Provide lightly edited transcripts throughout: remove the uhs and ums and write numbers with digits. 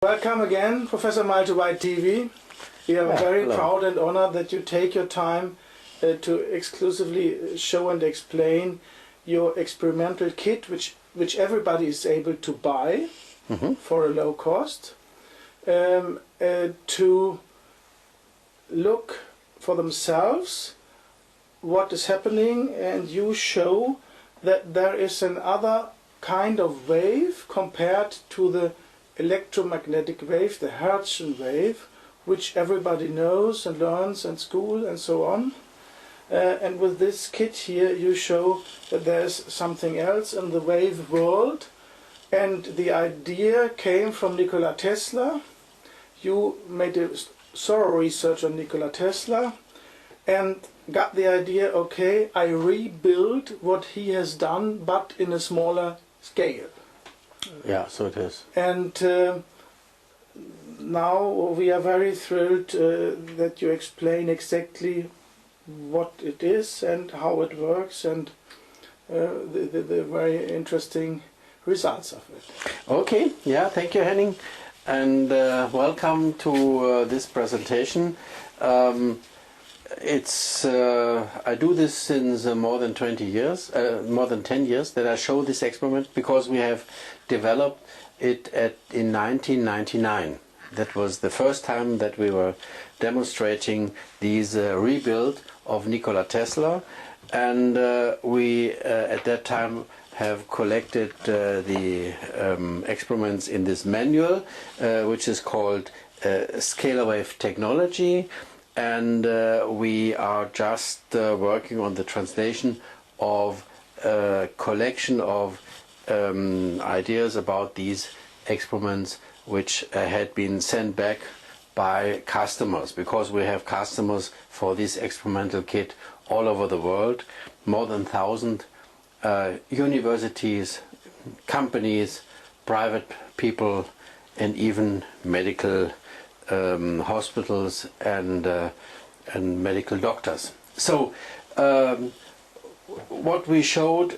Welcome again, Professor Malte White TV. We are very proud and honored that you take your time to exclusively show and explain your experimental kit, which everybody is able to buy for a low cost, to look for themselves what is happening, and you show that there is another kind of wave compared to the electromagnetic wave, the Hertzian wave, which everybody knows and learns in school and so on. And with this kit here you show that there's something else in the wave world, and the idea came from Nikola Tesla. You made a thorough research on Nikola Tesla and got the idea, okay, I rebuild what he has done but in a smaller scale. Yeah, so it is. And now we are very thrilled that you explain exactly what it is and how it works, and the very interesting results of it. Okay, yeah, thank you, Henning, and welcome to this presentation. I do this since more than 20 years, more than 10 years that I show this experiment, because we have developed it in 1999. That was the first time that we were demonstrating these rebuild of Nikola Tesla, and we at that time have collected the experiments in this manual, which is called Scalar Wave Technology. And we are just working on the translation of a collection of ideas about these experiments which had been sent back by customers, because we have customers for this experimental kit all over the world, more than 1,000 universities, companies, private people, and even medical hospitals and medical doctors. So what we showed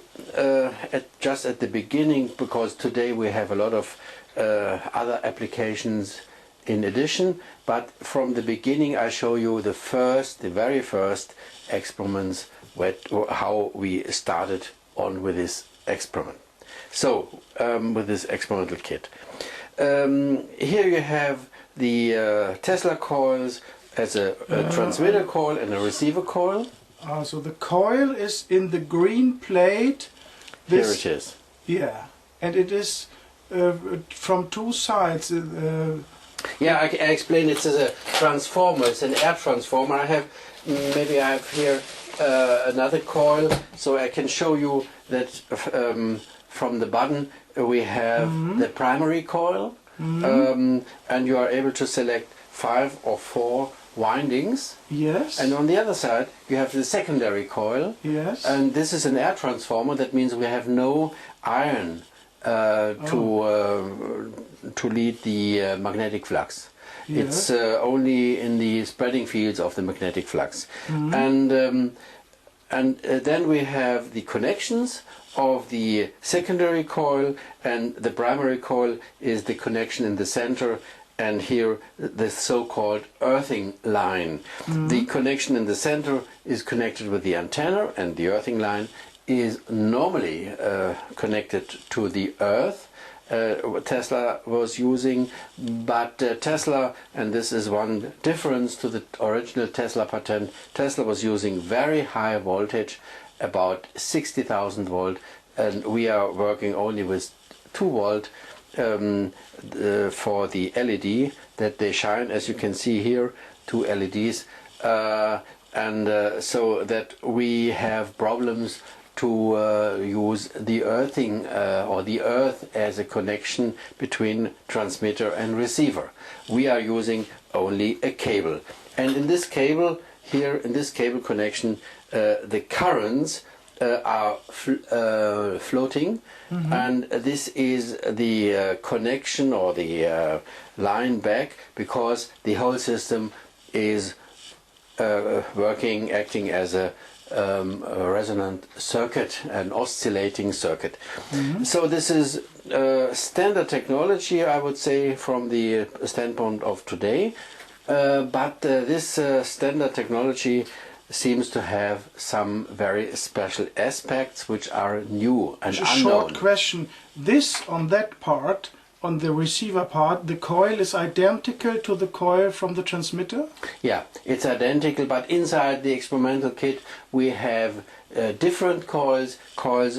just at the beginning, because today we have a lot of other applications in addition, but from the beginning I show you the very first experiments, how we started on with this experiment. So with this experimental kit. Here you have the Tesla coils as a transmitter coil and a receiver coil. So the coil is in the green plate. Here it is. Yeah, and it is from two sides. Yeah, I explain it as a transformer. It's an air transformer. I have here another coil, so I can show you that from the button we have the primary coil. And you are able to select 5 or 4 windings. Yes. And on the other side you have the secondary coil. Yes. And this is an air transformer. That means we have no iron to lead the magnetic flux. Yes. It's only in the spreading fields of the magnetic flux. And then we have the connections of the secondary coil, and the primary coil is the connection in the center, and here the so-called earthing line. The connection in the center is connected with the antenna, and the earthing line is normally connected to the earth. Tesla was using, but Tesla, and this is one difference to the original Tesla patent, Tesla was using very high voltage, about 60,000 volt, and we are working only with 2 volt for the LED that they shine, as you can see here, 2 LEDs, so that we have problems to use the earthing or the earth as a connection between transmitter and receiver. We are using only a cable, and in this cable here, in this cable connection, the currents are floating, and this is the connection or the line back, because the whole system is acting as a a resonant circuit, an oscillating circuit. So this is standard technology, I would say, from the standpoint of today. But this standard technology seems to have some very special aspects which are new and unknown. Short question. This on that part, on the receiver part, the coil is identical to the coil from the transmitter? Yeah, it's identical, but inside the experimental kit we have different coils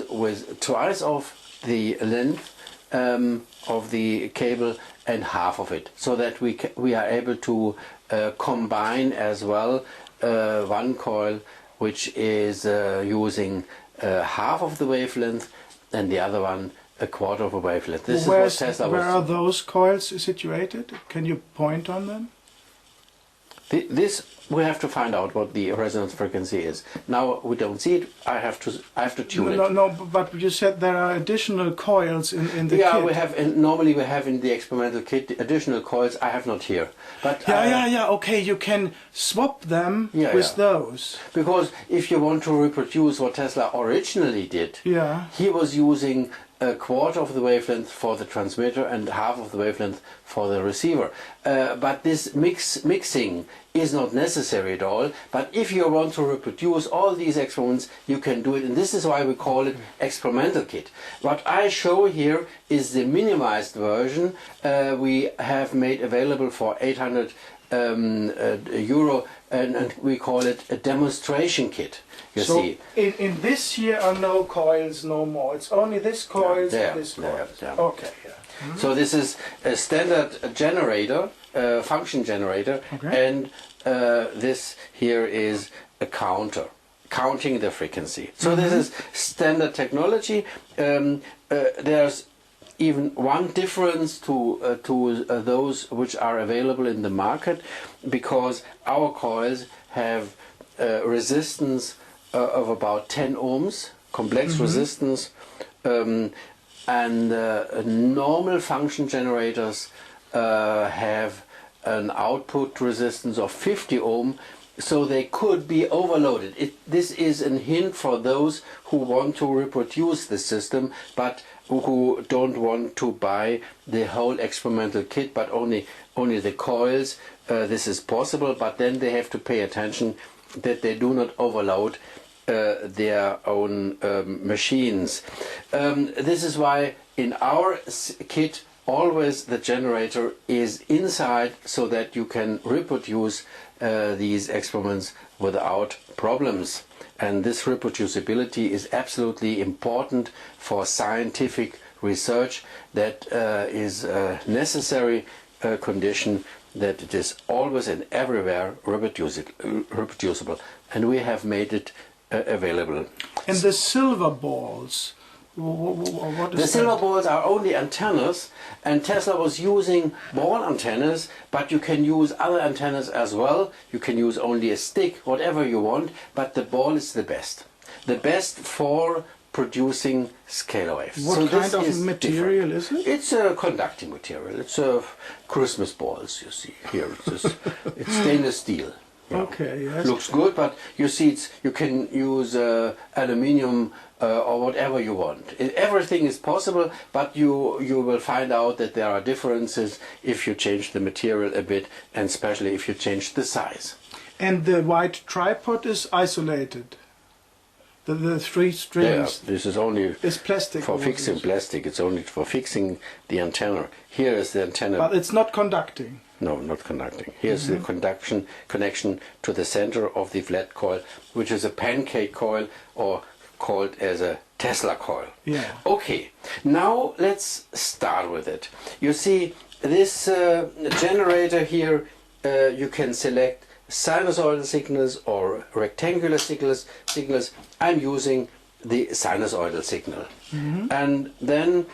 with twice of the length of the cable and half of it, so that we are able to combine as well one coil which is using half of the wavelength and the other one a quarter of a wavelength. This is what Tesla was. Where are those coils situated? Can you point on them? This we have to find out what the resonance frequency is. Now we don't see it. I have to tune it. No, but you said there are additional coils in the kit. Yeah, we have. Normally we have in the experimental kit additional coils. I have not here. But yeah. Okay, you can swap them with those. Because if you want to reproduce what Tesla originally did, he was using a quarter of the wavelength for the transmitter and half of the wavelength for the receiver. But this mixing is not necessary at all. But if you want to reproduce all these experiments, you can do it. And this is why we call it experimental kit. What I show here is the minimized version we have made available for 800 euro, and we call it a demonstration kit. You see. In this here are no coils no more. It's only this coils and this coils. Okay. Yeah. So this is a standard generator, function generator, and this here is a counter, counting the frequency. So this is standard technology. There's even one difference to those which are available in the market, because our coils have resistance of about 10 ohms, complex resistance, and normal function generators have an output resistance of 50 ohm, so they could be overloaded. This is a hint for those who want to reproduce the system, but who don't want to buy the whole experimental kit, but only the coils. This is possible, but then they have to pay attention that they do not overload their own machines. This is why in our kit always the generator is inside, so that you can reproduce these experiments without problems. And this reproducibility is absolutely important for scientific research. That is a necessary condition, that it is always and everywhere reproducible. And we have made it available. And the silver balls, what is the silver balls are only antennas, and Tesla was using ball antennas, but you can use other antennas as well. You can use only a stick, whatever you want, but the ball is the best. The best for producing scalar waves. What kind of material is it? It's a conducting material. It's Christmas balls, you see here. It's stainless steel. Okay, yes. Looks good, but you see, you can use aluminium or whatever you want. Everything is possible, but you will find out that there are differences if you change the material a bit, and especially if you change the size. And the white tripod is isolated. The three strings. Yeah, this is only plastic for fixing plastic. It's only for fixing the antenna. Here is the antenna. But it's not conducting. No, not conducting. Here's the connection to the center of the flat coil, which is a pancake coil, or called as a Tesla coil. Yeah. Okay, now let's start with it. You see, this generator here, you can select sinusoidal signals or rectangular signals. I'm using the sinusoidal signal. And then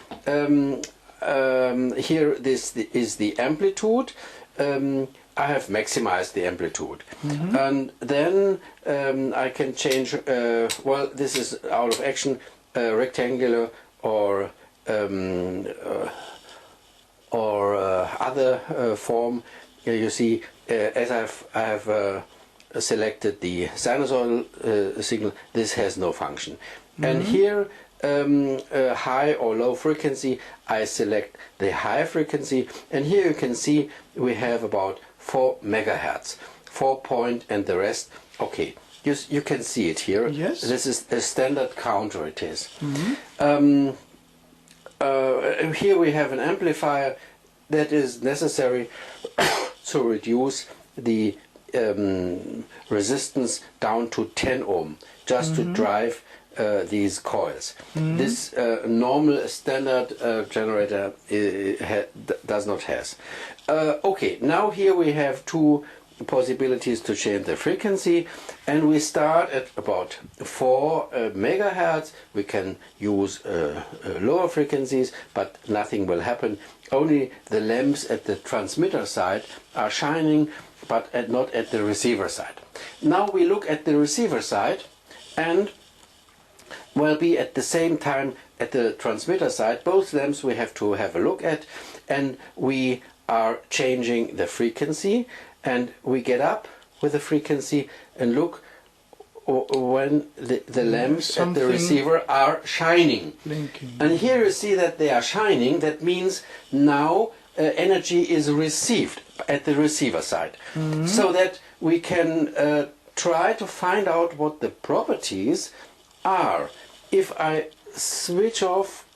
here this is the amplitude. I have maximized the amplitude. And then I can change, well, this is out of action, rectangular or other form. You see, as I have selected the sinusoidal signal, this has no function. And here, high or low frequency, I select the high frequency, and here you can see we have about 4 megahertz, 4 point and the rest. Okay, you can see it here. Yes. This is a standard counter, it is. Here we have an amplifier that is necessary to reduce the resistance down to 10 ohm, just to drive these coils. This normal standard generator does not have. Okay, now here we have two possibilities to change the frequency, and we start at about 4 megahertz. We can use lower frequencies, but nothing will happen. Only the lamps at the transmitter side are shining, but not at the receiver side. Now we look at the receiver side, and will be at the same time at the transmitter side. Both lamps we have to have a look at, and we are changing the frequency, and we get up with the frequency and look when the lamps at the receiver are shining. Blinking. And here you see that they are shining. That means now energy is received at the receiver side. So that we can try to find out what the properties are. If I switch off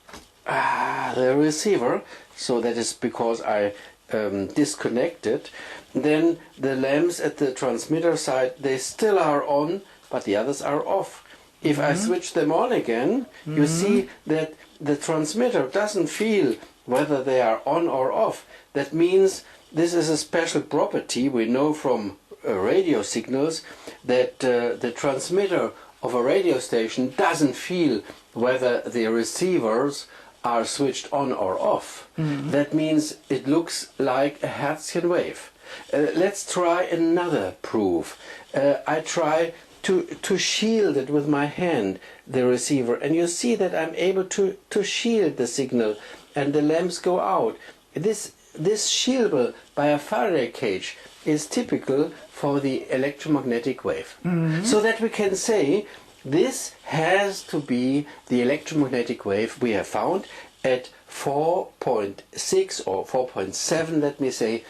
the receiver, so that is because I disconnected, then the lamps at the transmitter side, they still are on, but the others are off. If I switch them on again, you see that the transmitter doesn't feel whether they are on or off. That means this is a special property we know from radio signals, that the transmitter of a radio station doesn't feel whether the receivers are switched on or off. That means it looks like a Hertzian wave. Let's try another proof. I try to shield it with my hand, the receiver, and you see that I'm able to shield the signal, and the lamps go out. This shieldable by a Faraday cage is typical for the electromagnetic wave. So that we can say this has to be the electromagnetic wave we have found at 4.6 or 4.7, let me say,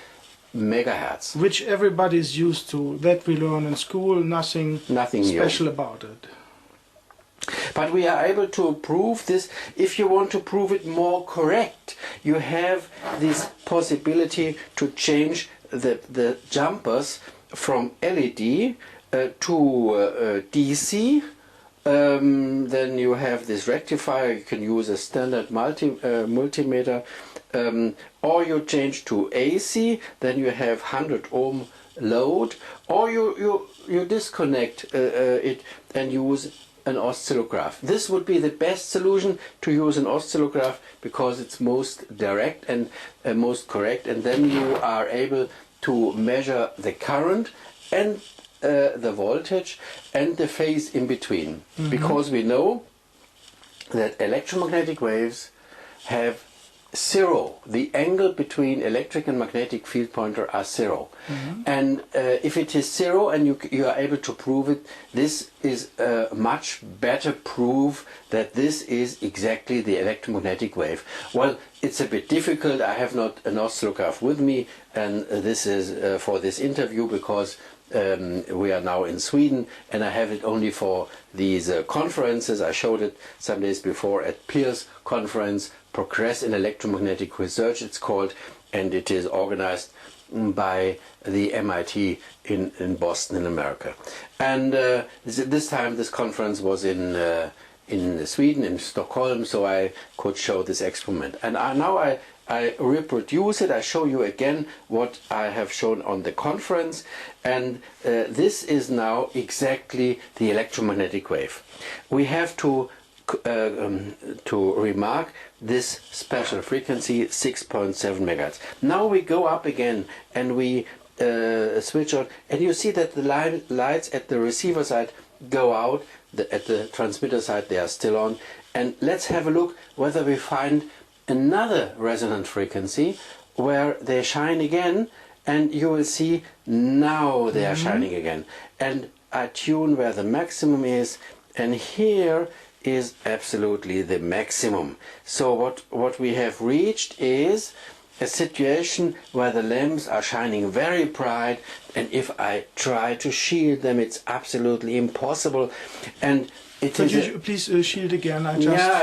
megahertz. Which everybody is used to, that we learn in school, nothing special about it. But we are able to prove this. If you want to prove it more correct, you have this possibility to change the jumpers from LED to DC. Then you have this rectifier. You can use a standard multimeter, or you change to AC. Then you have 100 ohm load, or you disconnect it and use an oscillograph. This would be the best solution, to use an oscillograph, because it's most direct and most correct, and then you are able to measure the current and the voltage and the phase in between. Because we know that electromagnetic waves have zero. The angle between electric and magnetic field pointer are zero. And if it is zero and you are able to prove it, this is a much better proof that this is exactly the electromagnetic wave. Well, it's a bit difficult. I have not an oscillograph with me, and this is for this interview, because we are now in Sweden, and I have it only for these conferences. I showed it some days before at Pier's conference, Progress in Electromagnetic Research it's called, and it is organized by the MIT in Boston in America. And this time this conference was in Sweden, in Stockholm, so I could show this experiment. And now I reproduce it. I show you again what I have shown on the conference, and this is now exactly the electromagnetic wave. We have to remark this special frequency, 6.7 megahertz. Now we go up again and we switch on, and you see that the lights at the receiver side go out, at the transmitter side they are still on. And let's have a look whether we find another resonant frequency where they shine again, and you will see now they are shining again. And I tune where the maximum is, and here is absolutely the maximum. So what we have reached is a situation where the lamps are shining very bright, and if I try to shield them, it's absolutely impossible. And it Could is you please shield again? I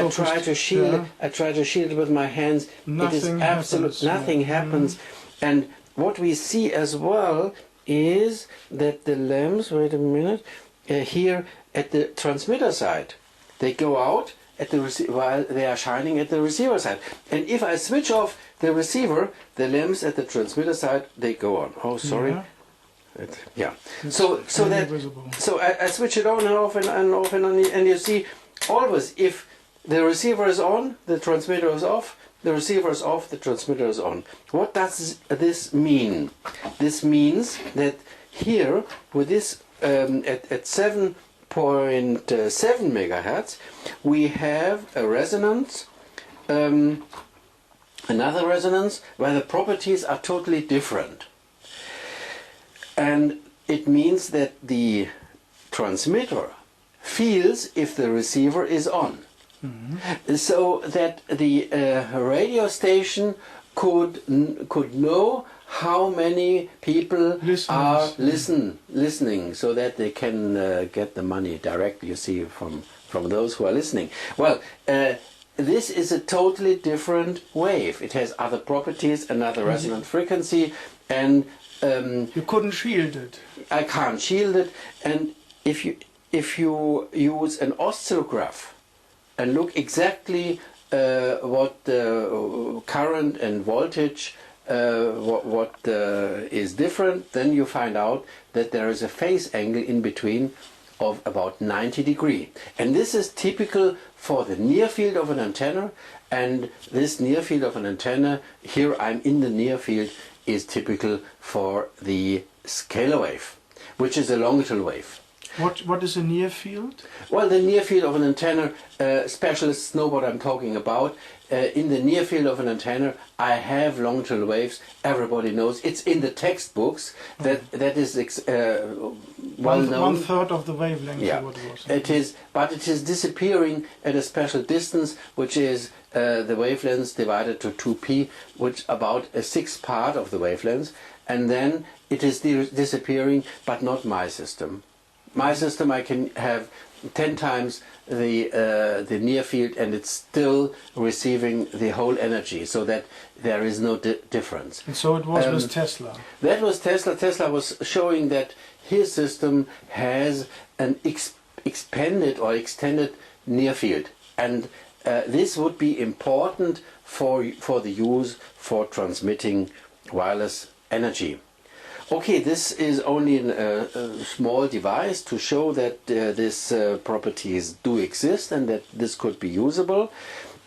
try to shield it. I try to shield it with my hands. Nothing happens. Nothing happens. And what we see as well is that the lamps, wait a minute, here at the transmitter side, they go out at the while they are shining at the receiver side. And if I switch off the receiver, the lamps at the transmitter side, they go on. Oh, sorry. Yeah. So I switch it on and off and off and you see always if the receiver is on, the transmitter is off. The receiver is off, the transmitter is on. What does this mean? This means that here with this at 7.7 megahertz, we have a resonance, another resonance where the properties are totally different. And it means that the transmitter feels if the receiver is on. So that the radio station could know how many people are listening, so that they can get the money directly, you see, from those who are listening. Well, this is a totally different wave. It has other properties, another resonant frequency, and you couldn't shield it. I can't shield it. And if you use an oscillograph and look exactly what the current and voltage what is different, then you find out that there is a phase angle in between of about 90 degrees. And this is typical for the near field of an antenna, and this near field of an antenna, here I'm in the near field, is typical for the scalar wave, which is a longitudinal wave. What is a near field? Well, the near field of an antenna, specialists know what I'm talking about. In the near field of an antenna, I have longitudinal waves. Everybody knows it's in the textbooks. That is well known. 1/3 of the wavelength. Yeah, what it was. it is, but it is disappearing at a special distance, which is the wavelengths divided to 2p, which about a sixth part of the wavelengths, and then it is disappearing, but not my system. My system, I can have 10 times the near field, and it's still receiving the whole energy, so that there is no difference. And so it was with Tesla. That was Tesla. Tesla was showing that his system has an expanded or extended near field, and this would be important for the use for transmitting wireless energy. Okay, this is only a small device to show that these properties do exist and that this could be usable.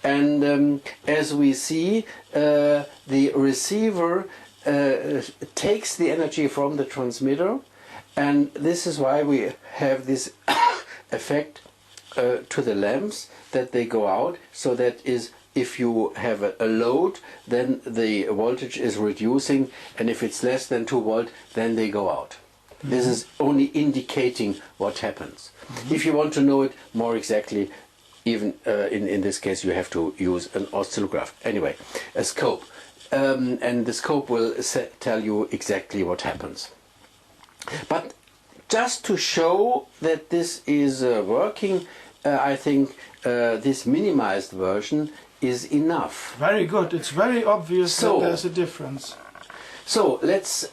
And as we see, the receiver takes the energy from the transmitter, and this is why we have this effect to the lamps, that they go out, so that is, if you have a load, then the voltage is reducing, and if it's less than 2 volt, then they go out. This is only indicating what happens. If you want to know it more exactly, even in this case, you have to use an oscillograph. Anyway, a scope. And the scope will tell you exactly what happens. But just to show that this is working, I think this minimized version is enough. Very good. It's very obvious that there's a difference. So let's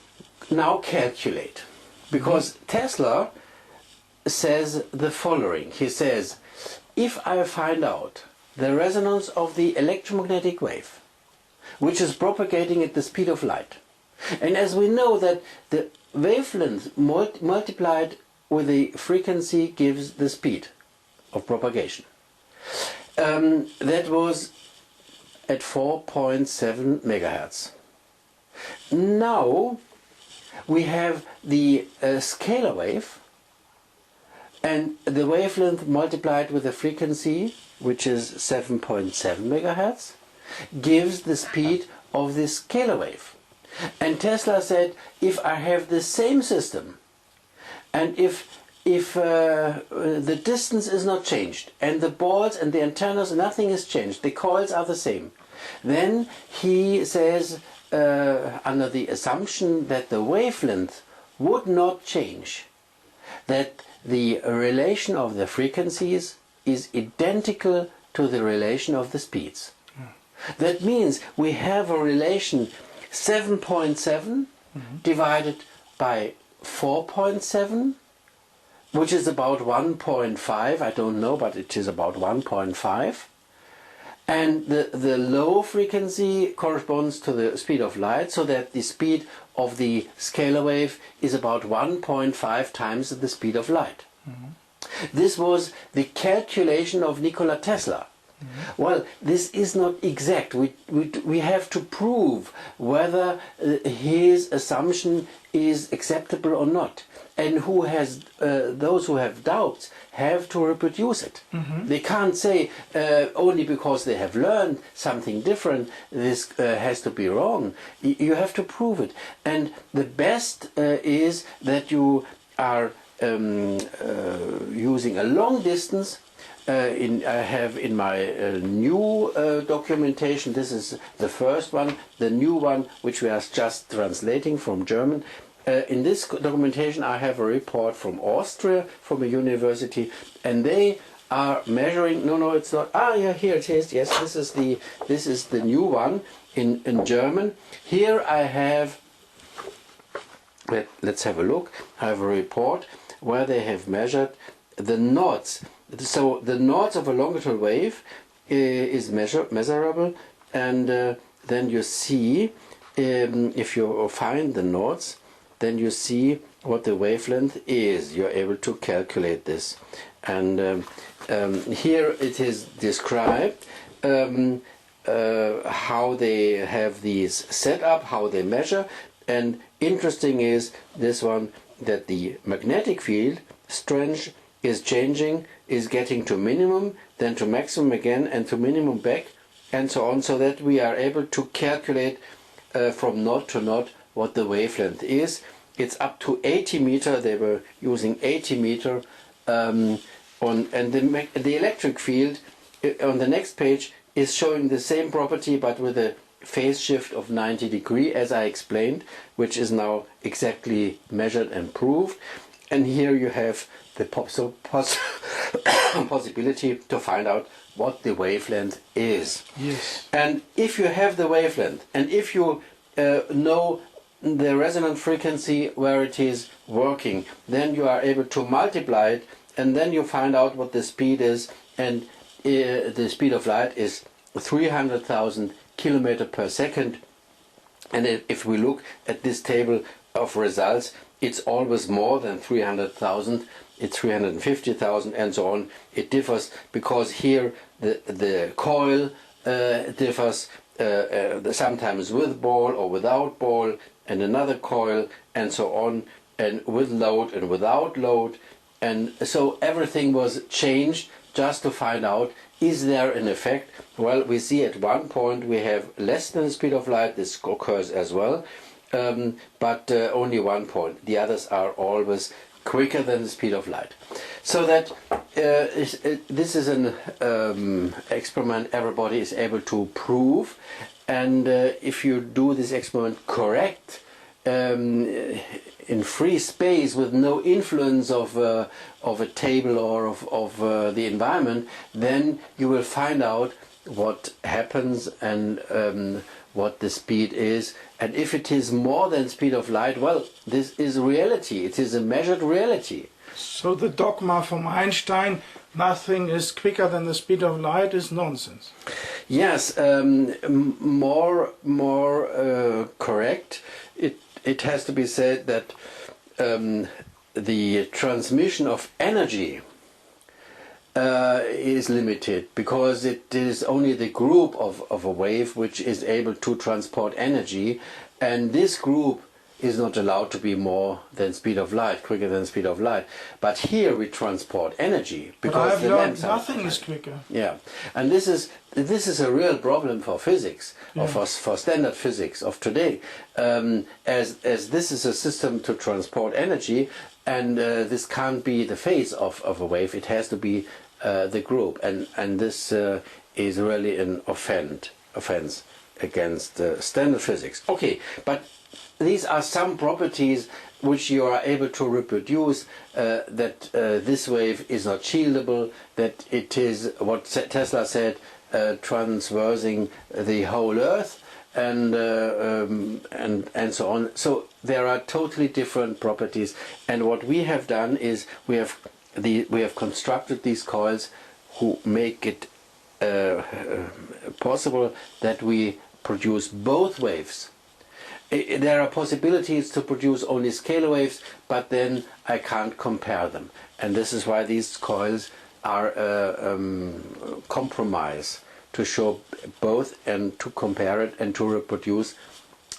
now calculate, because Tesla says the following. He says, if I find out the resonance of the electromagnetic wave, which is propagating at the speed of light, and as we know that the wavelength multiplied with the frequency gives the speed of propagation, that was at 4.7 megahertz. Now we have the scalar wave, and the wavelength multiplied with the frequency, which is 7.7 megahertz, gives the speed of the scalar wave. And Tesla said, if I have the same system, and if the distance is not changed, and the balls and the antennas, nothing is changed, the coils are the same, then he says, under the assumption that the wavelength would not change, that the relation of the frequencies is identical to the relation of the speeds. That means we have a relation 7.7 divided by 4.7, which is about 1.5, I don't know, but it is about 1.5. And the low frequency corresponds to the speed of light, so that the speed of the scalar wave is about 1.5 times the speed of light. This was the calculation of Nikola Tesla. Well, this is not exact. We have to prove whether his assumption is acceptable or not. And those who have doubts have to reproduce it. They can't say only because they have learned something different, this has to be wrong. You have to prove it. And the best is that you are using a long distance. I have in my new documentation, this is the first one, the new one, which we are just translating from German. In this documentation I have a report from Austria, from a university, and they are measuring, no it's not, yeah, here it is, yes, this is the new one in German. Here I have, let's have a look, I have a report where they have measured the knots. So the knots of a longitudinal wave is measurable, and then you see, if you find the knots, then you see what the wavelength is. You're able to calculate this. And here it is described how they have these set up, how they measure. And interesting is this one, that the magnetic field strength is changing, is getting to minimum, then to maximum again, and to minimum back, and so on, so that we are able to calculate from knot to knot what the wavelength is. It's up to 80 meter. They were using 80 meter, and the electric field on the next page is showing the same property, but with a phase shift of 90 degrees, as I explained, which is now exactly measured and proved. And here you have the possibility to find out what the wavelength is. Yes. And if you have the wavelength, and if you know the resonant frequency where it is working, then you are able to multiply it, and then you find out what the speed is, and the speed of light is 300,000 kilometers per second. And if we look at this table of results, it's always more than 300,000, it's 350,000 and so on. It differs because here the coil differs sometimes with ball or without ball, and another coil and so on, and with load and without load. And so everything was changed just to find out, is there an effect? Well, we see at one point we have less than the speed of light. This occurs as well. But only one point. The others are always quicker than the speed of light. So that this is an experiment everybody is able to prove, and if you do this experiment correct, in free space with no influence of a table or of the environment, then you will find out what happens and what the speed is. And if it is more than speed of light, well, this is reality. It is a measured reality. So the dogma from Einstein, nothing is quicker than the speed of light, is nonsense. Yes, more correct. It has to be said that the transmission of energy is limited, because it is only the group of a wave which is able to transport energy, and this group is not allowed to be more than speed of light, quicker than speed of light. But here we transport energy But I because have the learned lamps are nothing is quicker. yeah, and this is a real problem for physics, or Yeah. for standard physics of today, as this is a system to transport energy, and this can't be the phase of a wave. It has to be the group, and this is really an offense against standard physics. Okay, but these are some properties which you are able to reproduce, that this wave is not shieldable, that it is what Tesla said, transversing the whole Earth, and so on. So there are totally different properties, and what we have done is we have constructed these coils who make it possible that we produce both waves. There are possibilities to produce only scalar waves, but then I can't compare them. And this is why these coils are a compromise to show both and to compare it and to reproduce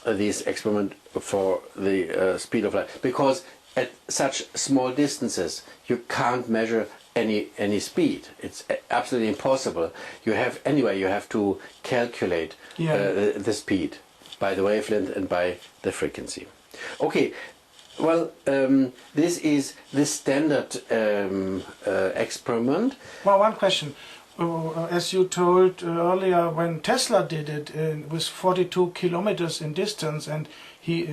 this experiment for the speed of light. Because at such small distances you can't measure any speed. It's absolutely impossible. You have to calculate the speed by the wavelength and by the frequency. Okay, well, this is the standard experiment. Well, one question. As you told earlier, when Tesla did it, it was 42 kilometers in distance, and he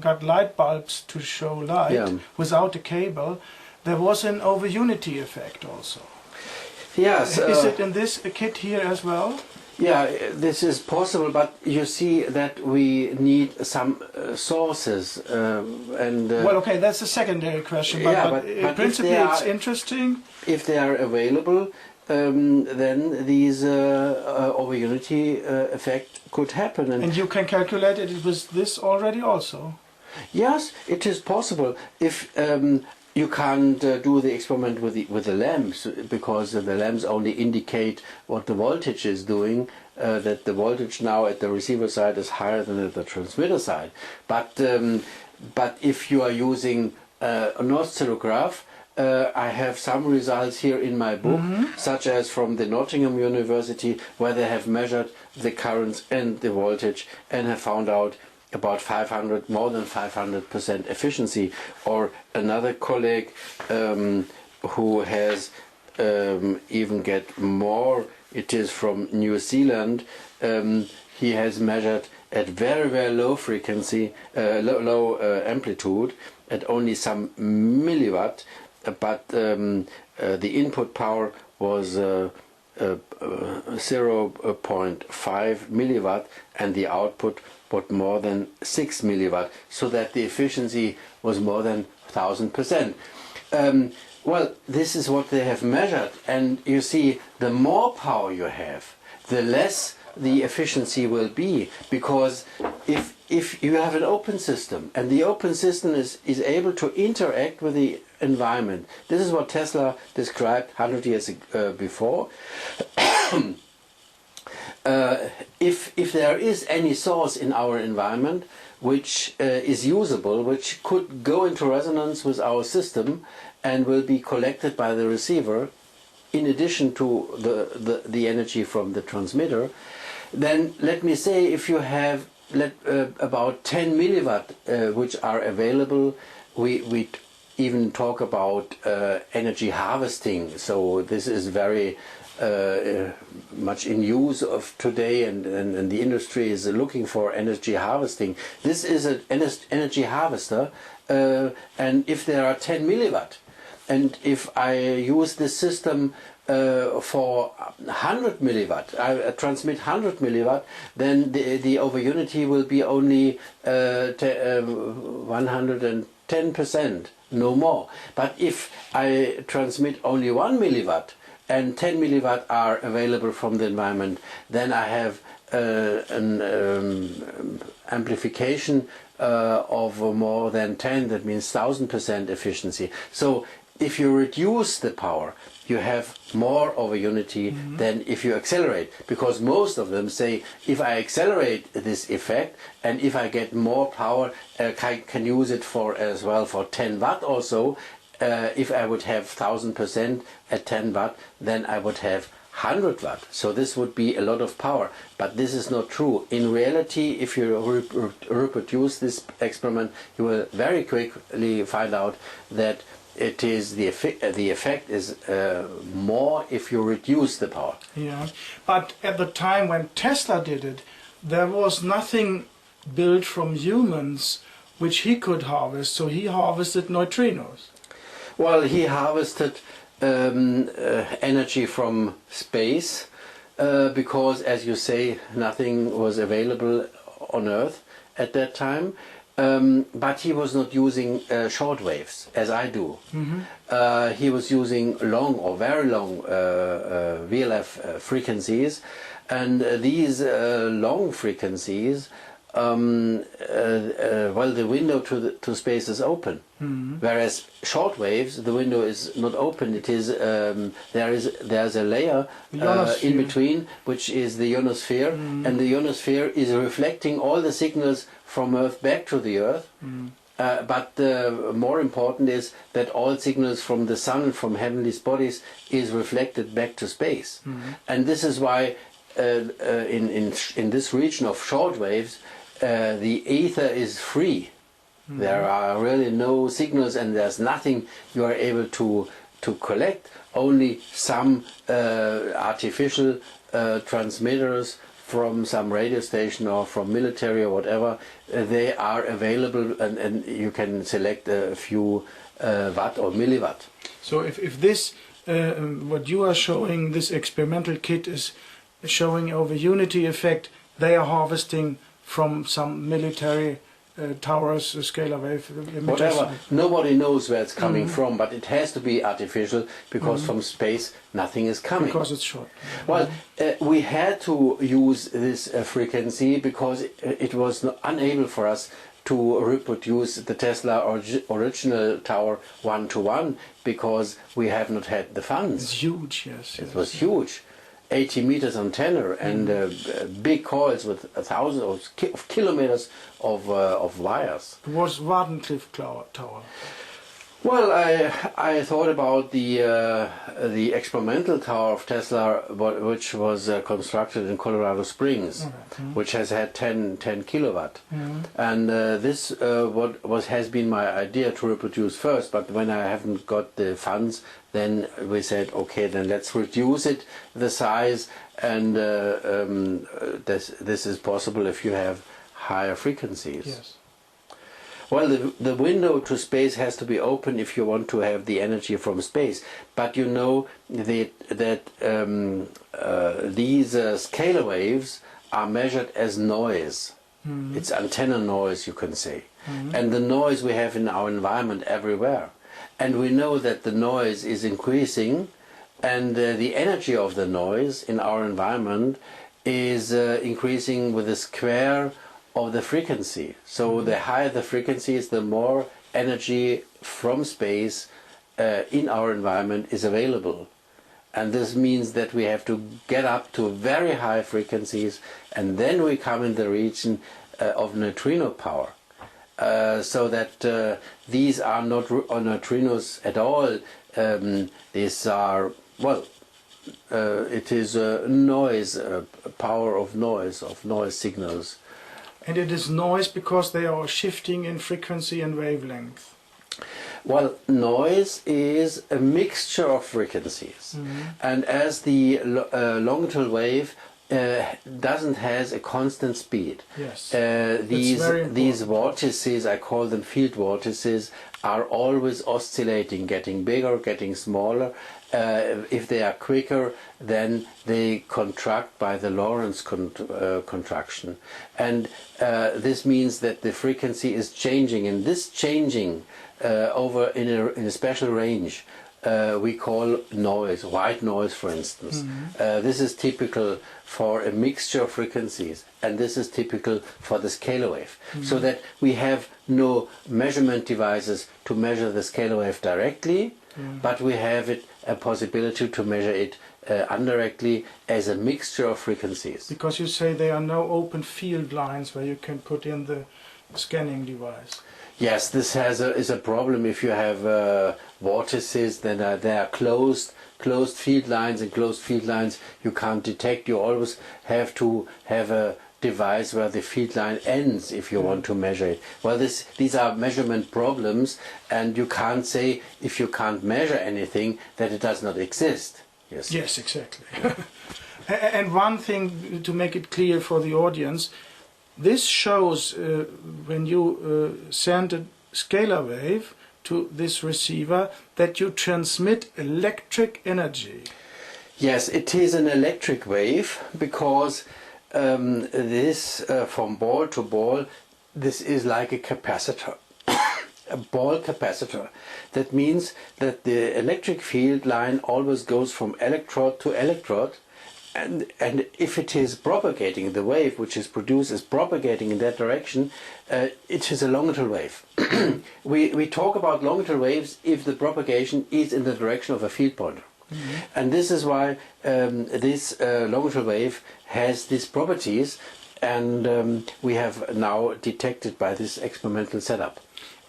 got light bulbs to show light without a cable. There was an over-unity effect also. Yes. Is it in this kit here as well? Yeah, this is possible, but you see that we need some sources and. Well, okay, that's a secondary question, but in principle it's interesting. If they are available, then these over-unity effect could happen. And you can calculate it with this already also? Yes, it is possible. If you can't do the experiment with the lamps, because the lamps only indicate what the voltage is doing, that the voltage now at the receiver side is higher than at the transmitter side. But if you are using an oscillograph, I have some results here in my book, such as from the Nottingham University, where they have measured the currents and the voltage and have found out about more than 500% efficiency. Or another colleague who has even get more, it is from New Zealand, he has measured at very, very low frequency, low amplitude, at only some milliwatt, but the input power was 0.5 milliwatt and the output was more than 6 milliwatt, so that the efficiency was more than 1000%. Well, this is what they have measured, and you see, the more power you have, the less the efficiency will be, because if you have an open system and the open system is able to interact with the environment, this is what Tesla described 100 years before. If there is any source in our environment which is usable, which could go into resonance with our system and will be collected by the receiver, in addition to the energy from the transmitter, then let me say if you have about 10 milliwatt which are available, we even talk about energy harvesting. So this is very much in use of today, and the industry is looking for energy harvesting. This is an energy harvester, and if there are 10 milliwatt, and if I use this system for 100 milliwatt, I transmit 100 milliwatt, then the over unity will be only 110%, no more. But if I transmit only 1 milliwatt and 10 milliwatt are available from the environment, then I have an amplification of more than 10, that means 1000% efficiency. So if you reduce the power, you have more of a unity than if you accelerate. Because most of them say, if I accelerate this effect, and if I get more power, I can use it for as well for 10 watt or so. If I would have 1000% at 10 watt, then I would have 100 watt. So this would be a lot of power. But this is not true. In reality, if you reproduce this experiment, you will very quickly find out that it is the effect is more if you reduce the power. Yeah, but at the time when Tesla did it, there was nothing built from humans which he could harvest, so he harvested neutrinos. Well, he harvested energy from space because, as you say, nothing was available on Earth at that time. But he was not using short waves, as I do. He was using long or very long VLF frequencies, and these long frequencies, well, the window to space is open. Whereas short waves, the window is not open. It is there's a layer in between, which is the ionosphere, and the ionosphere is reflecting all the signals from Earth back to the Earth. But more important is that all signals from the Sun and from heavenly bodies is reflected back to space. And this is why in this region of short waves, the ether is free. There are really no signals, and there's nothing you are able to collect. Only some artificial transmitters from some radio station or from military or whatever, they are available, and you can select a few watt or milliwatt. So if this, what you are showing, this experimental kit is showing over unity effect, they are harvesting from some military towers, scalar wave emitters. Whatever. Nobody knows where it's coming from, but it has to be artificial, because from space nothing is coming. Because it's short. Well, we had to use this frequency because it was unable for us to reproduce the Tesla original tower 1-to-1, because we have not had the funds. It's huge, yes. It was huge. 80 meters antenna and big coils with 1,000 of kilometers of wires. It was Wardenclyffe Tower. Well, I thought about the experimental tower of Tesla, which was constructed in Colorado Springs, which has had 10 kilowatt, and this has been my idea to reproduce first. But when I haven't got the funds, then we said, okay, then let's reduce it the size, and this is possible if you have higher frequencies. Yes. Well, the window to space has to be open if you want to have the energy from space. But you know that these scalar waves are measured as noise. It's antenna noise, you can say. And the noise we have in our environment everywhere. And we know that the noise is increasing, and the energy of the noise in our environment is increasing with the square of the frequency. So the higher the frequency is, the more energy from space in our environment is available. And this means that we have to get up to very high frequencies, and then we come in the region of neutrino power. So that these are not neutrinos at all. These are, well, it is noise, power of noise signals. And it is noise because they are shifting in frequency and wavelength. Well, noise is a mixture of frequencies, and as the longitudinal wave doesn't has a constant speed. Yes. These vortices, I call them field vortices, are always oscillating, getting bigger, getting smaller. If they are quicker, then they contract by the Lorentz contraction, and this means that the frequency is changing, and this changing over in a special range we call noise, white noise for instance. This is typical for a mixture of frequencies, and this is typical for the scalar wave. So that we have no measurement devices to measure the scalar wave directly, but we have a possibility to measure it indirectly as a mixture of frequencies. Because you say there are no open field lines where you can put in the scanning device. Yes, this is a problem if you have vortices, then there are closed field lines, and closed field lines you can't detect. You always have to have a device where the field line ends if you want to measure it. Well, these are measurement problems, and you can't say if you can't measure anything that it does not exist. Yes. Yes, exactly. And one thing to make it clear for the audience, this shows when you send a scalar wave to this receiver that you transmit electric energy. Yes, it is an electric wave because this from ball to ball, this is like a capacitor. A ball capacitor. That means that the electric field line always goes from electrode to electrode, and if it is propagating, the wave which is produced is propagating in that direction, it is a longitudinal wave. we talk about longitudinal waves if the propagation is in the direction of a field pointer. And this is why this longitudinal wave has these properties, and we have now detected by this experimental setup.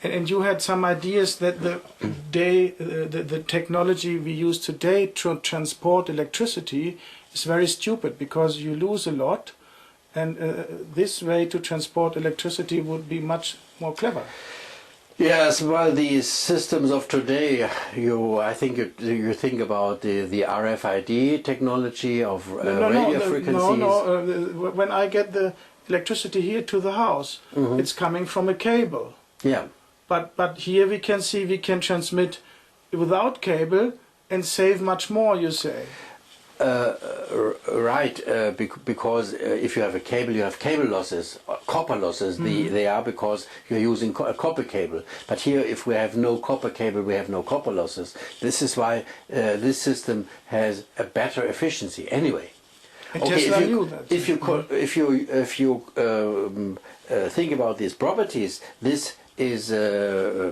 And you had some ideas that the technology we use today to transport electricity is very stupid because you lose a lot, and this way to transport electricity would be much more clever. Yes, well, these systems of today, I think you think about the RFID technology of radio frequencies. When I get the electricity here to the house, it's coming from a cable. Yeah. But here we can see we can transmit without cable and save much more, you say. Right, because if you have a cable, you have cable losses, copper losses. They are because you're using a copper cable. But here, if we have no copper cable, we have no copper losses. This is why this system has a better efficiency. Anyway, okay, if you think about these properties, this is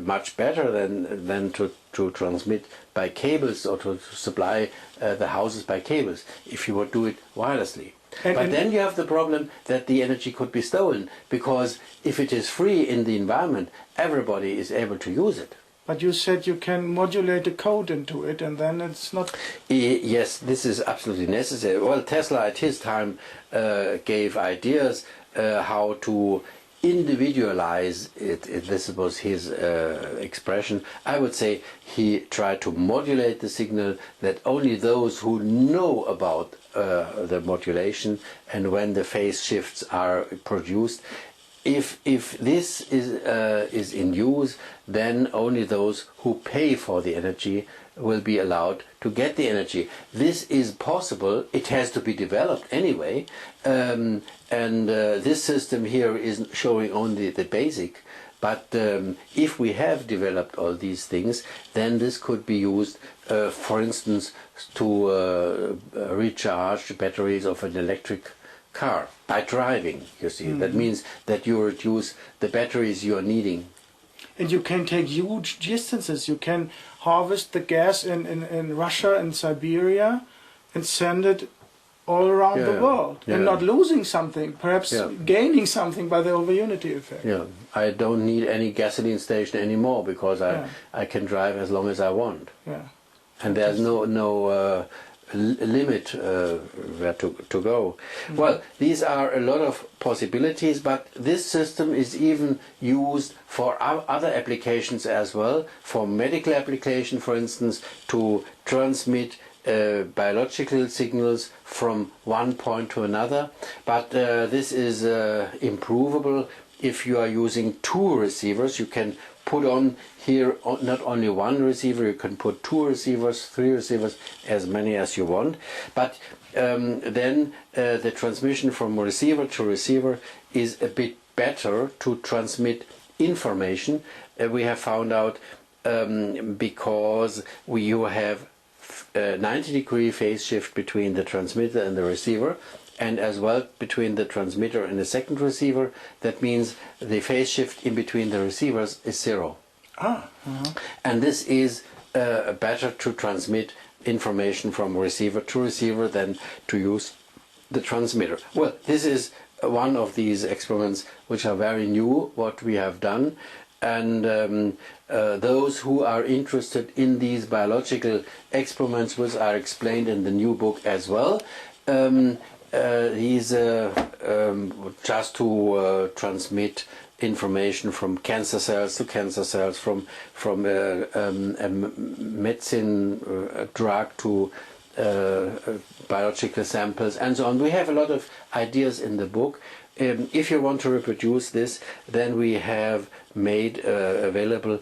much better than to transmit by cables or to supply the houses by cables if you would do it wirelessly. But then you have the problem that the energy could be stolen, because if it is free in the environment, everybody is able to use it. But you said you can modulate a code into it, and then it's not... Yes, this is absolutely necessary. Well, Tesla at his time gave ideas how to individualize it. This was his expression. I would say he tried to modulate the signal that only those who know about the modulation and when the phase shifts are produced, if this is in use, then only those who pay for the energy will be allowed to get the energy. This is possible. It has to be developed anyway, and this system here is showing only the basic. But if we have developed all these things, then this could be used, for instance, to recharge the batteries of an electric car by driving. You see, that means that you reduce the batteries you are needing. And you can take huge distances. You can harvest the gas in Russia and Siberia and send it all around the world, and not losing something, perhaps gaining something by the over-unity effect. Yeah, I don't need any gasoline station anymore because I can drive as long as I want. Yeah. And there's no limit where to go. Well, these are a lot of possibilities, but this system is even used for other applications as well, for medical application, for instance, to transmit biological signals from one point to another. But this is improvable if you are using two receivers. You can put on here not only one receiver, you can put two receivers, three receivers, as many as you want. But then the transmission from receiver to receiver is a bit better to transmit information. We have found out because you have 90-degree phase shift between the transmitter and the receiver, and as well between the transmitter and the second receiver. That means the phase shift in between the receivers is 0. And this is better to transmit information from receiver to receiver than to use the transmitter. Well, this is one of these experiments which are very new, what we have done, and those who are interested in these biological experiments, which are explained in the new book as well, he's just to transmit information from cancer cells to cancer cells, from a medicine drug to biological samples, and so on. We have a lot of ideas in the book. If you want to reproduce this, then we have made available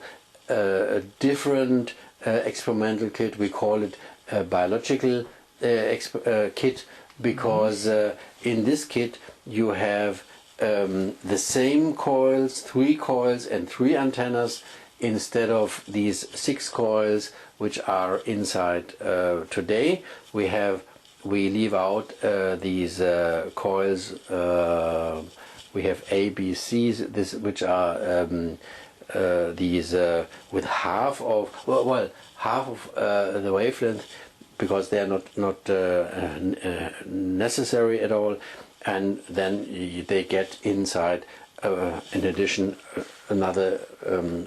a different experimental kit. We call it a biological kit, because in this kit you have the same coils, 3 coils and 3 antennas, instead of these 6 coils which are inside today. We leave out these coils. We have A, B, C's, which are these with half of the wavelength, because they are not necessary at all, and then they get inside in addition another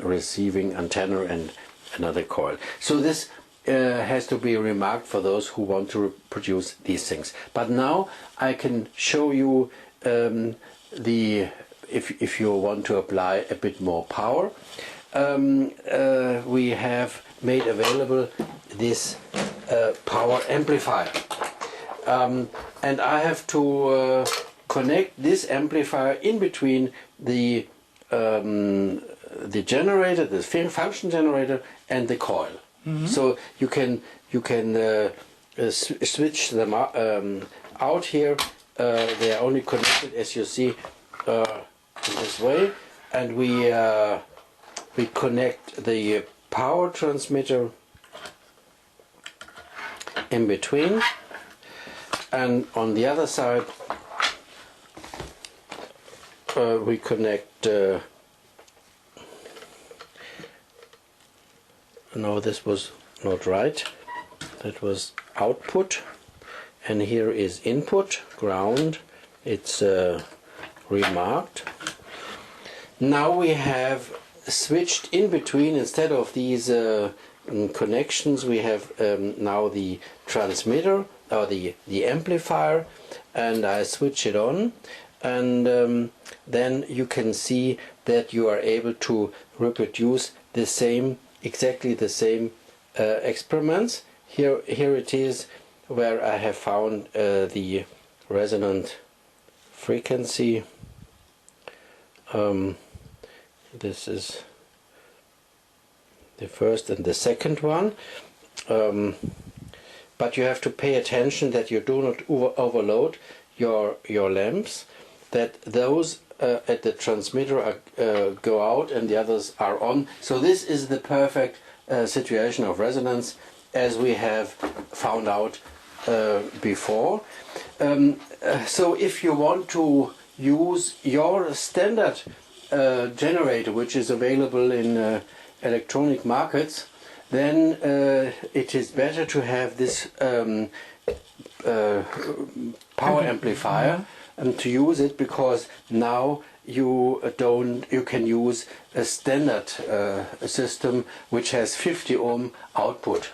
receiving antenna and another coil. So this has to be remarked for those who want to reproduce these things. But now I can show you if you want to apply a bit more power, we have made available this power amplifier, and I have to connect this amplifier in between the generator, the function generator, and the coil. So you can switch them out here. They are only connected, as you see, in this way, and we connect the power transmitter in between, and on the other side we connect no, this was not right. That was output, and here is input, ground. It's remarked. Now we have switched in between, instead of these connections, we have now the transmitter or the amplifier, and I switch it on, and then you can see that you are able to reproduce the same, exactly the same experiments. Here it is, where I have found the resonant frequency. This is the first and the second one, but you have to pay attention that you do not overload your lamps, that those at the transmitter go out and the others are on. So this is the perfect situation of resonance, as we have found out before. So if you want to use your standard generator, which is available in electronic markets, then it is better to have this power amplifier and to use it, because now you can use a standard system which has 50 ohm output,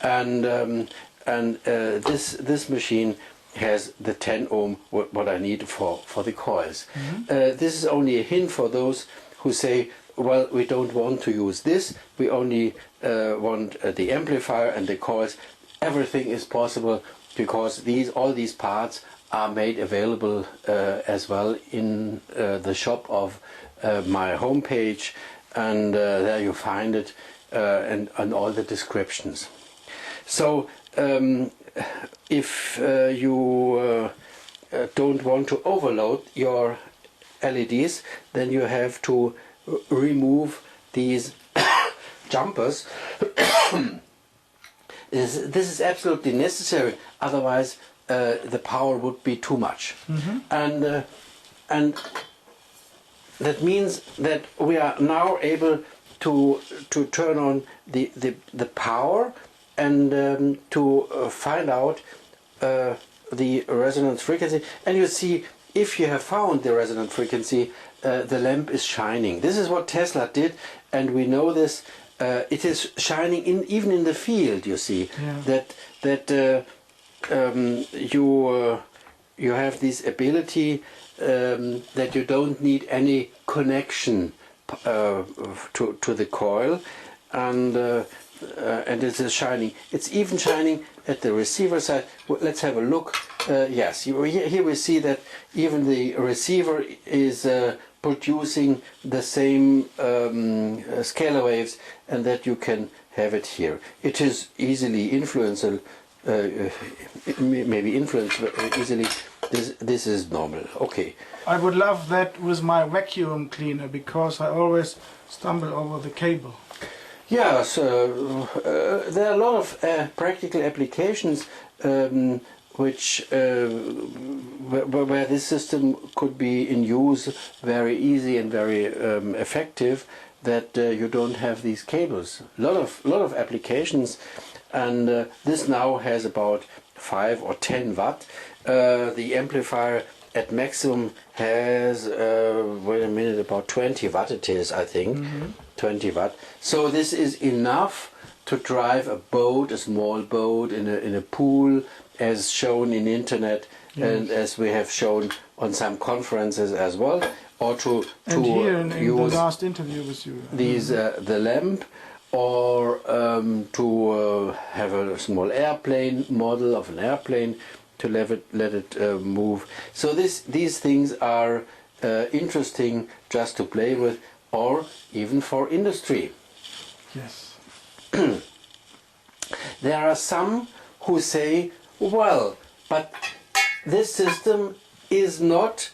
and this machine has the 10 ohm what I need for the coils. This is only a hint for those who say, well, we don't want to use this, we only want the amplifier and the coils. Everything is possible, because all these parts are made available as well in the shop of my homepage, and there you find it, and all the descriptions. So if you don't want to overload your LEDs, then you have to remove these jumpers. This is absolutely necessary, otherwise the power would be too much. And that means that we are now able to turn on the power and to find out the resonance frequency. And you see, if you have found the resonant frequency, the lamp is shining. This is what Tesla did, and we know this. It is shining even in the field. You see that you have this ability that you don't need any connection to the coil, and it is shining. It's even shining at the receiver side. Let's have a look. Yes, here we see that even the receiver is producing the same scalar waves, and that you can have it here. It is easily influenceable, maybe influenced easily. This is normal. Okay. I would love that with my vacuum cleaner, because I always stumble over the cable. Yes, there are a lot of practical applications which where this system could be in use very easy and very effective. That you don't have these cables. A lot of applications, and this now has about 5 or 10 watt. The amplifier at maximum has wait a minute, about 20 watt it is, I think. 20 watt. So this is enough to drive a boat, a small boat in a pool, as shown in internet, and as we have shown on some conferences as well, or to here in use the last interview with you, these the lamp, or to have a small airplane model of an airplane to let it move. So these things are interesting just to play with, or even for industry. Yes. There are some who say, well, but this system is not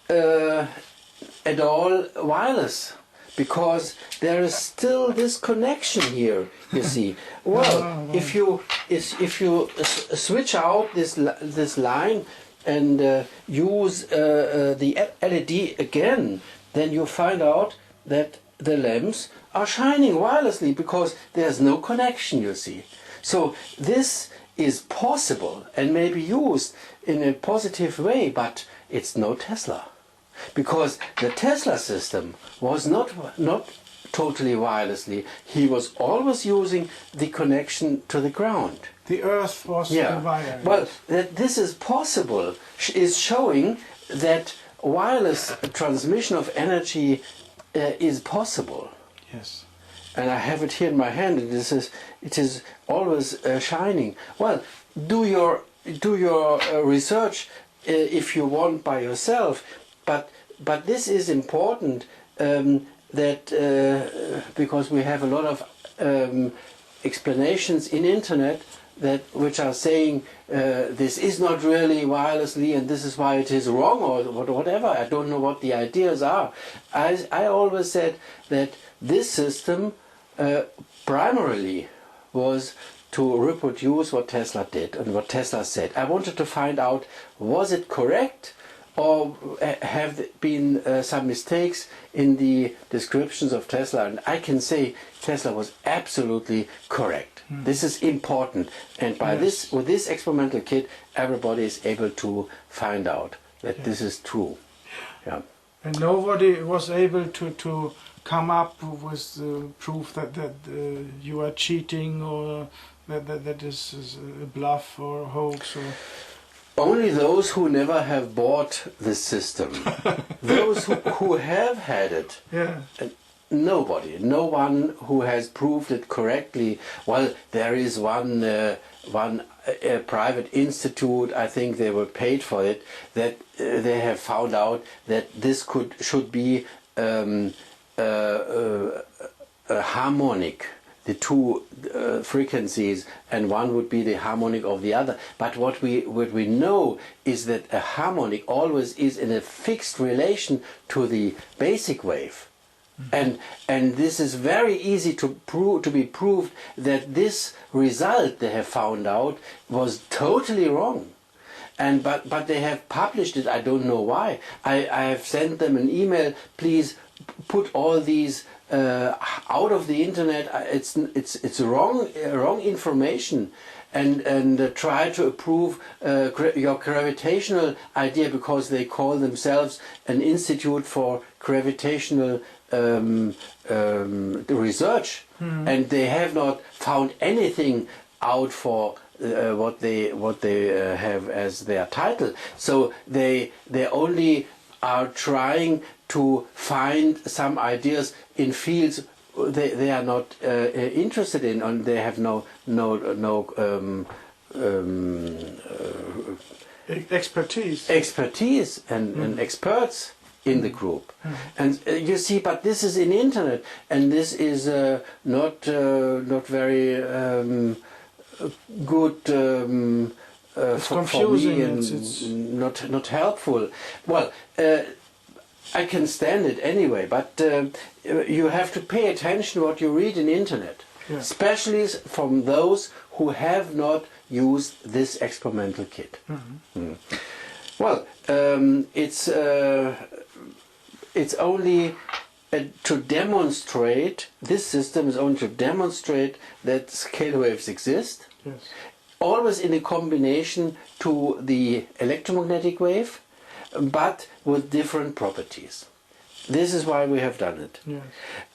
at all wireless, because there is still this connection here, you see. Well, if you switch out this line and use the LED again, then you find out that the lamps are shining wirelessly, because there's no connection, you see. So this is possible and may be used in a positive way, but it's no Tesla. Because the Tesla system was not totally wirelessly. He was always using the connection to the ground. The earth was the wire. Well, that this is possible is showing that wireless transmission of energy is possible. Yes. And I have it here in my hand, and it is always shining. Well, do your research if you want by yourself, but this is important, that because we have a lot of explanations in internet which are saying this is not really wirelessly, and this is why it is wrong, or whatever. I don't know what the ideas are. I always said that this system primarily was to reproduce what Tesla did and what Tesla said. I wanted to find out, was it correct, or have been some mistakes in the descriptions of Tesla? And I can say Tesla was absolutely correct. This is important, and by this, with this experimental kit, everybody is able to find out that this is true. Yeah. And nobody was able to come up with proof that you are cheating, or that is a bluff or a hoax, or... Only those who never have bought this system. Those who have had it. Yeah. Nobody, no one who has proved it correctly. Well, there is one private institute, I think they were paid for it, that they have found out that this should be a harmonic, the two frequencies, and one would be the harmonic of the other. But what we know is that a harmonic always is in a fixed relation to the basic wave. And this is very easy to be proved that this result they have found out was totally wrong. But they have published it. I don't know why. I have sent them an email. Please put all these out of the internet. It's wrong information. And try to approve your gravitational idea, because they call themselves an institute for gravitational research, and they have not found anything out for what they have as their title. So they only are trying to find some ideas in fields they are not interested in, and they have no expertise and experts in the group. And you see, but this is in internet, and this is not very good for me, and it's not helpful. Well, I can stand it anyway, but you have to pay attention what you read in internet, especially from those who have not used this experimental kit. Well, it's only to demonstrate, this system is only to demonstrate that scalar waves exist, always in a combination to the electromagnetic wave, but with different properties. This is why we have done it.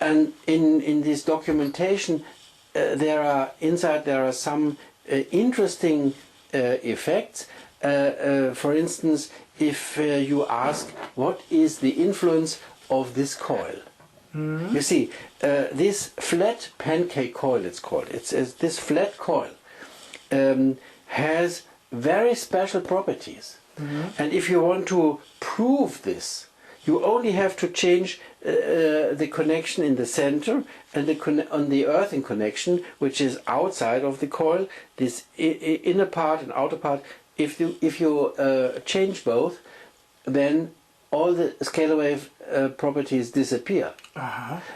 And in this documentation, there are some interesting effects. For instance, if you ask what is the influence of this coil, you see, this flat pancake coil, it's called. This flat coil has very special properties. And if you want to prove this, you only have to change the connection in the center and on the earthing connection, which is outside of the coil, this inner part and outer part. If you change both, then all the scalar wave properties disappear.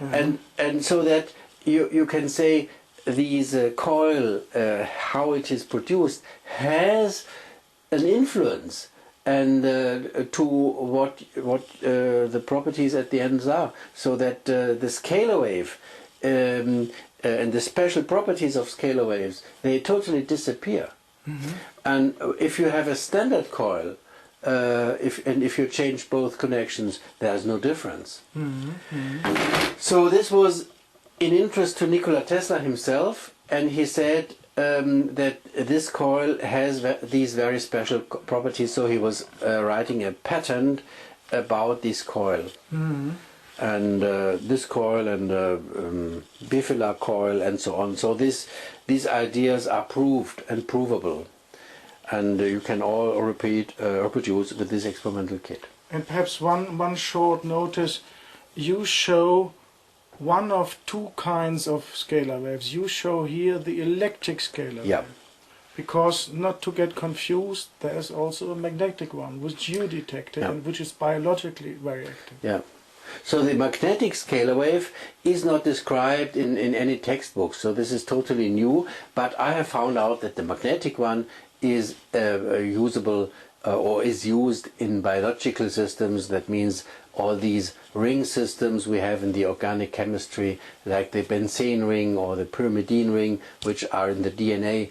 And so that you can say these coil, how it is produced, has an influence and to what the properties at the ends are, so that the scalar wave and the special properties of scalar waves, they totally disappear. And if you have a standard coil, if you change both connections, there's no difference. So this was in interest to Nikola Tesla himself, and he said that this coil has these very special properties, so he was writing a patent about this coil. And this coil and bifilar coil and so on. So these ideas are proved and provable, and you can all reproduce with this experimental kit. And perhaps one short notice: you show one of two kinds of scalar waves. You show here the electric scalar wave. Because, not to get confused, there is also a magnetic one, which you detected and which is biologically very active. So the magnetic scalar wave is not described in any textbook, so this is totally new, but I have found out that the magnetic one is usable or is used in biological systems. That means all these ring systems we have in the organic chemistry, like the benzene ring or the pyrimidine ring, which are in the DNA.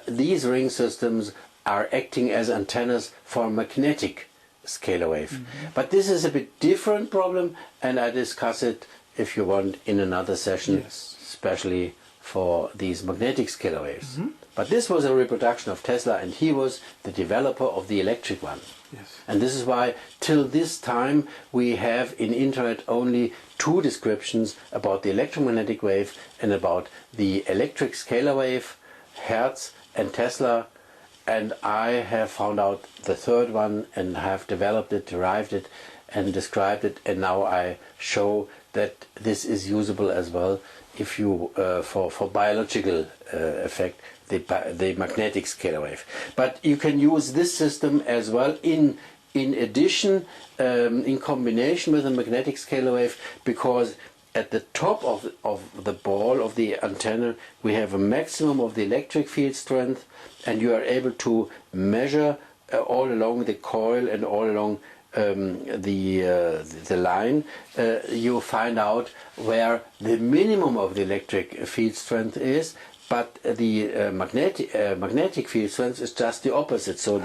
These ring systems are acting as antennas for magnetic scalar wave. But this is a bit different problem, and I discuss it, if you want, in another session, especially for these magnetic scalar waves. But this was a reproduction of Tesla, and he was the developer of the electric one. And this is why till this time we have in internet only two descriptions about the electromagnetic wave and about the electric scalar wave, Hertz and Tesla. And I have found out the third one and have developed it, derived it and described it, and now I show that this is usable as well if you for biological effect, the magnetic scalar wave. But you can use this system as well in in addition, in combination with a magnetic scalar wave, because at the top of the ball of the antenna we have a maximum of the electric field strength, and you are able to measure all along the coil and all along the line. You find out where the minimum of the electric field strength is, but the magnetic field strength is just the opposite. So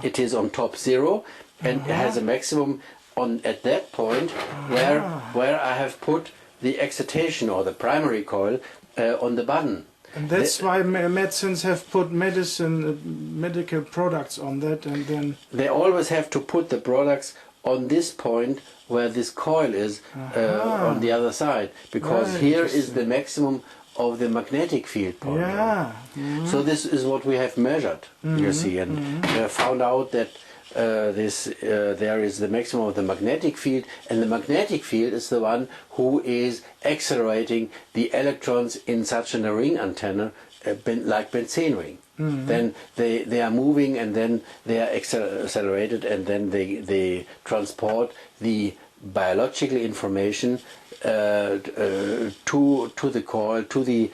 it is on top 0, and it has a maximum on at that point where I have put the excitation or the primary coil on the button. And that's why medicines have put medical products on that, and then they always have to put the products on this point where this coil is on the other side, because here is the maximum of the magnetic field point. Yeah. So this is what we have measured, you see, and we have found out that there is the maximum of the magnetic field, and the magnetic field is the one who is accelerating the electrons in such a ring antenna, like benzene ring. Then they are moving, and then they are accelerated, and then they transport the biological information to the coil, to the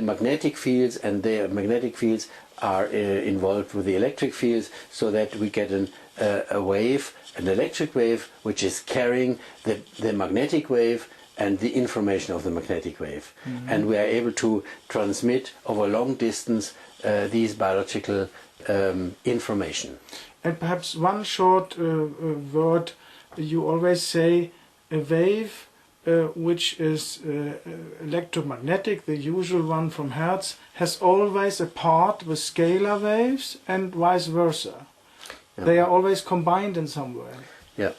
magnetic fields, and the magnetic fields are involved with the electric fields, so that we get a wave, an electric wave, which is carrying the magnetic wave and the information of the magnetic wave. And we are able to transmit over long distance these biological information. And perhaps one short word, you always say a wave which is electromagnetic, the usual one from Hertz, has always a part with scalar waves and vice versa. Yeah. They are always combined in some way. Yeah.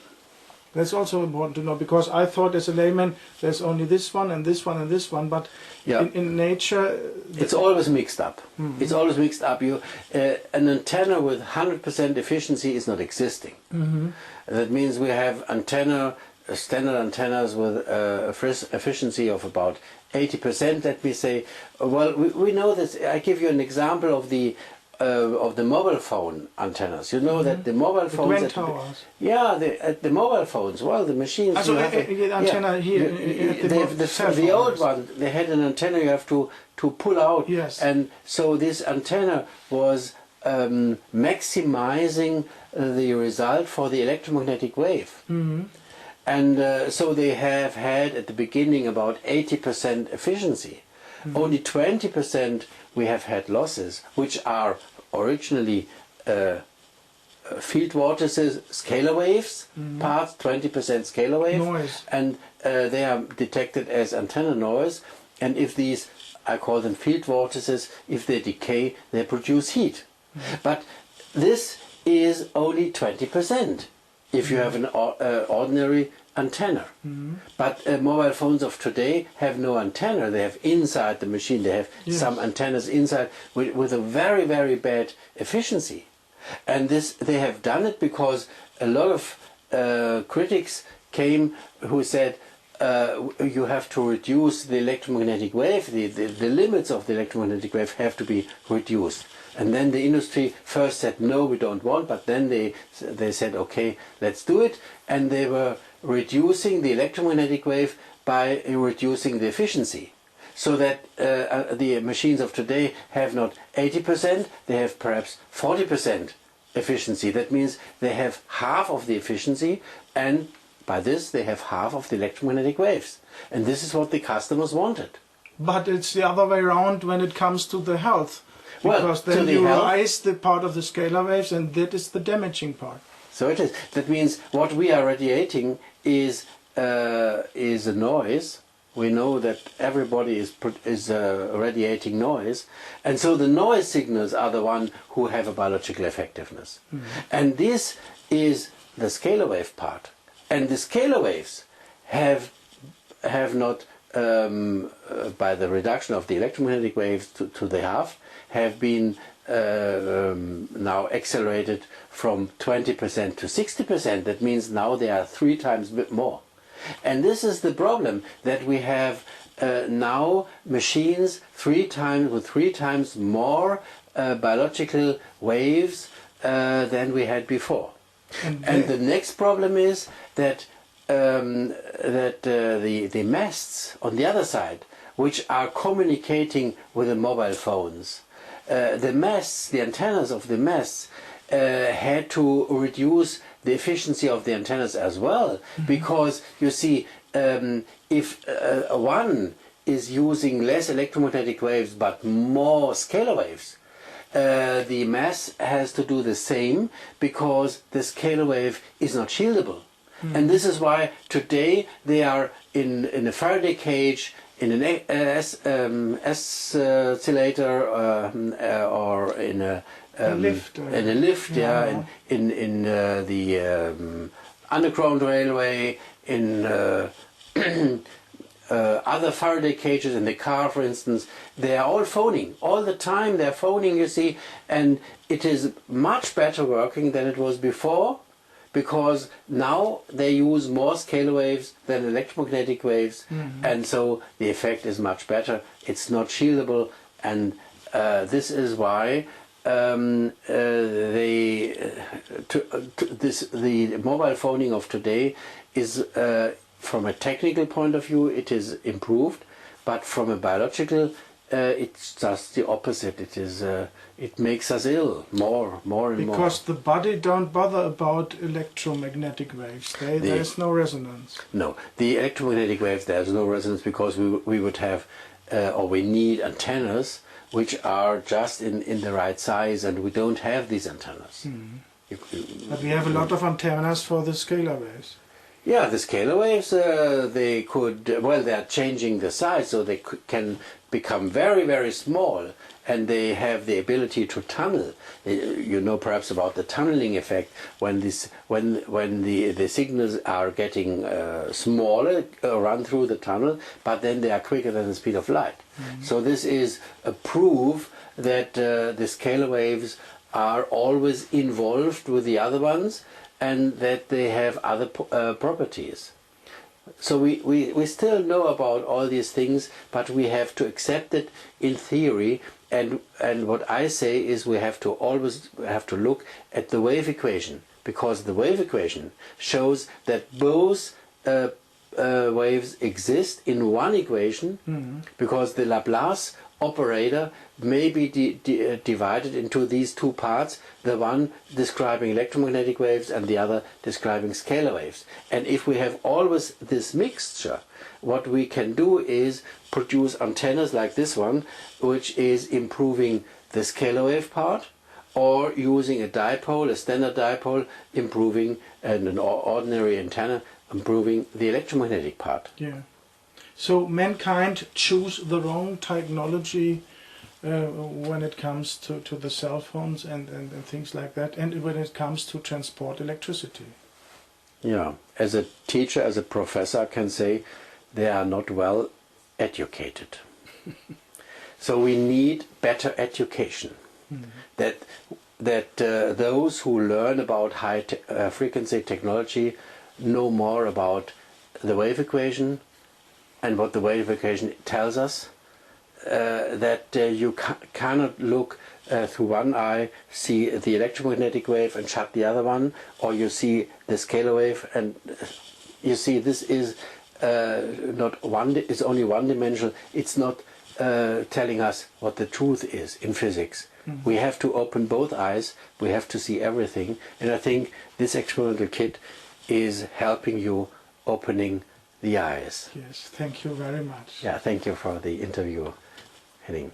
That's also important to know, because I thought as a layman there's only this one and this one and this one, but in nature it's always mixed up. It's always mixed up. An antenna with 100% efficiency is not existing. That means we have standard antennas with efficiency of about 80%. Let me say, well, we know this. I give you an example of the mobile phone antennas. You know that the mobile phones at the mobile phones. Well, the machines. Also, the antenna here. The old one, they had an antenna you have to pull out. Yes. And so this antenna was maximizing the result for the electromagnetic wave. And so they have had at the beginning about 80% efficiency. Only 20% we have had losses, which are originally field vortices, scalar waves, parts, 20% scalar wave, noise. And they are detected as antenna noise. And if these, I call them field vortices, if they decay, they produce heat. But this is only 20%. If you have an ordinary antenna. But mobile phones of today have no antenna. They have inside the machine, they have some antennas inside with a very, very bad efficiency. And this, they have done it because a lot of critics came who said you have to reduce the electromagnetic wave, the limits of the electromagnetic wave have to be reduced. And then the industry first said, no, we don't want, but then they said, okay, let's do it. And they were reducing the electromagnetic wave by reducing the efficiency. So that the machines of today have not 80%, they have perhaps 40% efficiency. That means they have half of the efficiency, and by this they have half of the electromagnetic waves. And this is what the customers wanted. But it's the other way around when it comes to the health. Because then you rise the part of the scalar waves, and that is the damaging part. So it is. That means what we are radiating is a noise. We know that everybody is radiating noise, and so the noise signals are the one who have a biological effectiveness. And this is the scalar wave part. And the scalar waves have not, by the reduction of the electromagnetic waves to the half, have been now accelerated from 20% to 60%. That means now they are 3 times more. And this is the problem, that we have now machines with 3 times more biological waves than we had before. And the next problem is that the masts on the other side, which are communicating with the mobile phones, the masts, the antennas of the masts, had to reduce the efficiency of the antennas as well, because you see, if one is using less electromagnetic waves but more scalar waves, the mass has to do the same, because the scalar wave is not shieldable. And this is why today they are in a Faraday cage, in an oscillator, or in a lift, in the underground railway, in other Faraday cages in the car, for instance. They are all phoning all the time. They're phoning, you see, and it is much better working than it was before, because now they use more scalar waves than electromagnetic waves, and so the effect is much better. It's not shieldable, and this is why the mobile phoning of today is, from a technical point of view, it is improved, but from a biological, it's just the opposite. It is, it makes us ill more and more. Because the body don't bother about electromagnetic waves. There is no resonance. No, the electromagnetic waves, there's no resonance, because we would have, or we need antennas which are just in the right size, and we don't have these antennas. But we have a lot of antennas for the scalar waves. Yeah, the scalar waves, they could, well, they are changing the size, so they can become very, very small, and they have the ability to tunnel. You know perhaps about the tunneling effect, when the signals are getting smaller, run through the tunnel, but then they are quicker than the speed of light. So this is a proof that the scalar waves are always involved with the other ones, and that they have other properties. So we still know about all these things, but we have to accept it in theory. And what I say is we have to always look at the wave equation, because the wave equation shows that both waves exist in one equation, because the Laplace operator may be divided into these two parts, the one describing electromagnetic waves and the other describing scalar waves. And if we have always this mixture, what we can do is produce antennas like this one, which is improving the scalar wave part, or using a dipole, a standard dipole, improving, and an ordinary antenna, improving the electromagnetic part. Yeah. So mankind choose the wrong technology when it comes to the cell phones and things like that, and when it comes to transport electricity. Yeah, as a teacher, as a professor, I can say they are not well educated. So we need better education. That those who learn about high frequency technology know more about the wave equation, and what the wave equation tells us, that you cannot look through one eye, see the electromagnetic wave and shut the other one, or you see the scalar wave and you see this is not one. It's only one-dimensional. It's not telling us what the truth is in physics. We have to open both eyes. We have to see everything, and I think this experimental kit is helping you opening the eyes. Yes, thank you very much. Yeah, thank you for the interview, Henning.